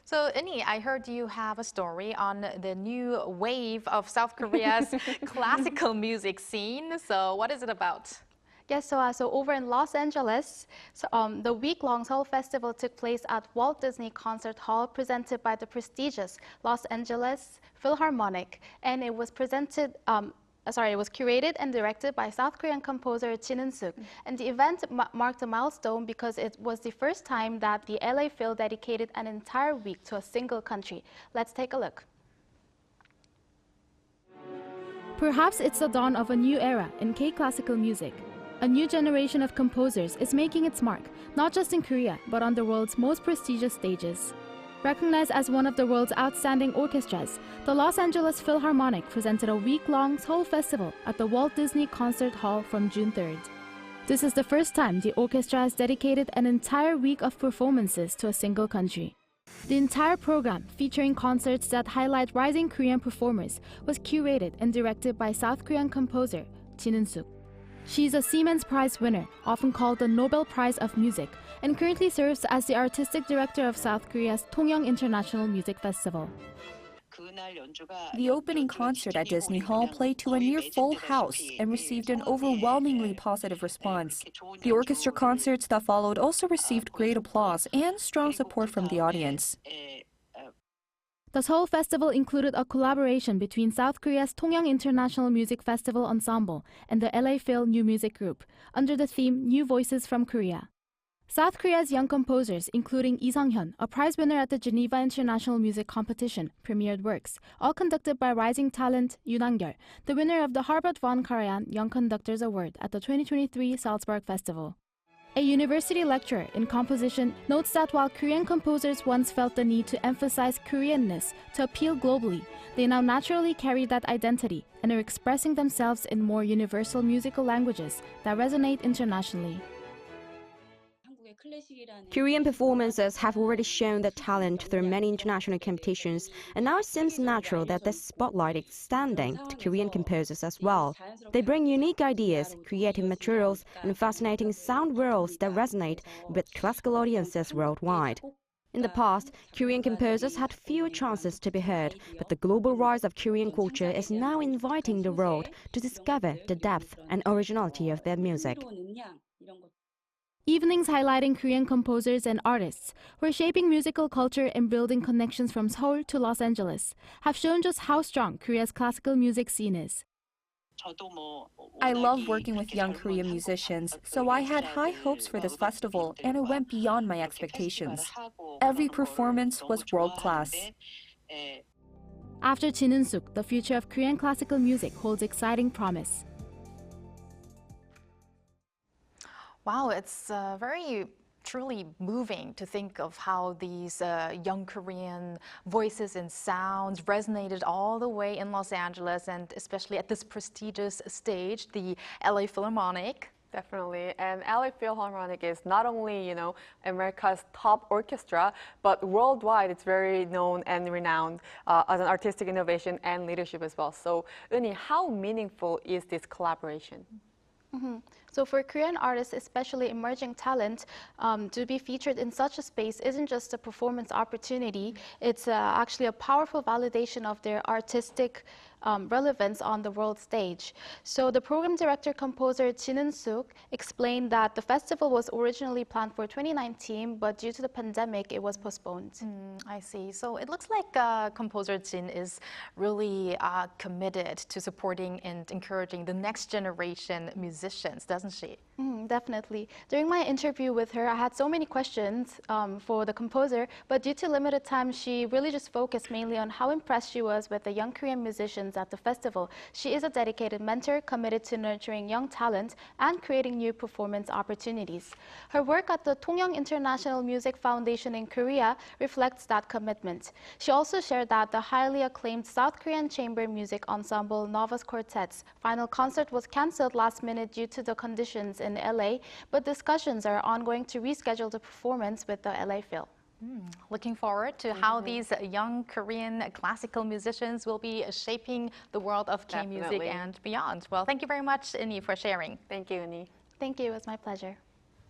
So, Eun-hee, I heard you have a story on the new wave of South Korea's classical music scene. So, what is it about? Yes, so over in Los Angeles, the week-long Seoul Festival took place at Walt Disney Concert Hall, presented by the prestigious Los Angeles Philharmonic, and it was curated and directed by South Korean composer Chin Un-suk. And the event marked a milestone because it was the first time that the LA Phil dedicated an entire week to a single country. Let's take a look. Perhaps it's the dawn of a new era in K-classical music. A new generation of composers is making its mark, not just in Korea, but on the world's most prestigious stages. Recognized as one of the world's outstanding orchestras, the Los Angeles Philharmonic presented a week-long Seoul Festival at the Walt Disney Concert Hall from June 3rd. This is the first time the orchestra has dedicated an entire week of performances to a single country. The entire program, featuring concerts that highlight rising Korean performers, was curated and directed by South Korean composer Chin Un-suk. She's a Siemens Prize winner, often called the Nobel Prize of Music, and currently serves as the artistic director of South Korea's Tongyang International Music Festival. The opening concert at Disney Hall played to a near full house and received an overwhelmingly positive response. The orchestra concerts that followed also received great applause and strong support from the audience. The Seoul Festival included a collaboration between South Korea's Tongyang International Music Festival Ensemble and the LA Phil New Music Group, under the theme New Voices from Korea. South Korea's young composers, including Lee Sung-hyun, a prize winner at the Geneva International Music Competition, premiered works, all conducted by rising talent Yoon-hee, the winner of the Harvard von Karajan Young Conductors Award at the 2023 Salzburg Festival. A university lecturer in composition notes that while Korean composers once felt the need to emphasize Koreanness to appeal globally, they now naturally carry that identity and are expressing themselves in more universal musical languages that resonate internationally. Korean performances have already shown their talent through many international competitions, and now it seems natural that this spotlight is extending to Korean composers as well. They bring unique ideas, creative materials, and fascinating sound worlds that resonate with classical audiences worldwide. In the past, Korean composers had few chances to be heard, but the global rise of Korean culture is now inviting the world to discover the depth and originality of their music. Evenings highlighting Korean composers and artists who are shaping musical culture and building connections from Seoul to Los Angeles have shown just how strong Korea's classical music scene is. I love working with young Korean musicians, so I had high hopes for this festival, and it went beyond my expectations. Every performance was world-class. After Chin Un-suk, the future of Korean classical music holds exciting promise. Wow, it's very truly moving to think of how these young Korean voices and sounds resonated all the way in Los Angeles, and especially at this prestigious stage, the LA Philharmonic. Definitely. And LA Philharmonic is not only, America's top orchestra, but worldwide it's very known and renowned as an artistic innovation and leadership as well. So, Eun-hee, how meaningful is this collaboration? So for Korean artists, especially emerging talent, to be featured in such a space isn't just a performance opportunity, it's actually a powerful validation of their artistic relevance on the world stage. So the program director composer Chin Un-suk explained that the festival was originally planned for 2019, but due to the pandemic, it was postponed. I see. So it looks like composer Jin is really committed to supporting and encouraging the next generation musicians, doesn't she? Definitely. During my interview with her, I had so many questions for the composer, but due to limited time, she really just focused mainly on how impressed she was with the young Korean musicians at the festival. She is a dedicated mentor committed to nurturing young talent and creating new performance opportunities. Her work at the Tongyang International Music Foundation in Korea reflects that commitment. She also shared that the highly acclaimed South Korean chamber music ensemble Nova's Quartet's final concert was cancelled last minute due to the conditions in LA, but discussions are ongoing to reschedule the performance with the LA Phil. Looking forward to how these young Korean classical musicians will be shaping the world of K-music and beyond. Well, thank you very much, Eun-hee, for sharing. Thank you, Eun-hee. Thank you. It was my pleasure.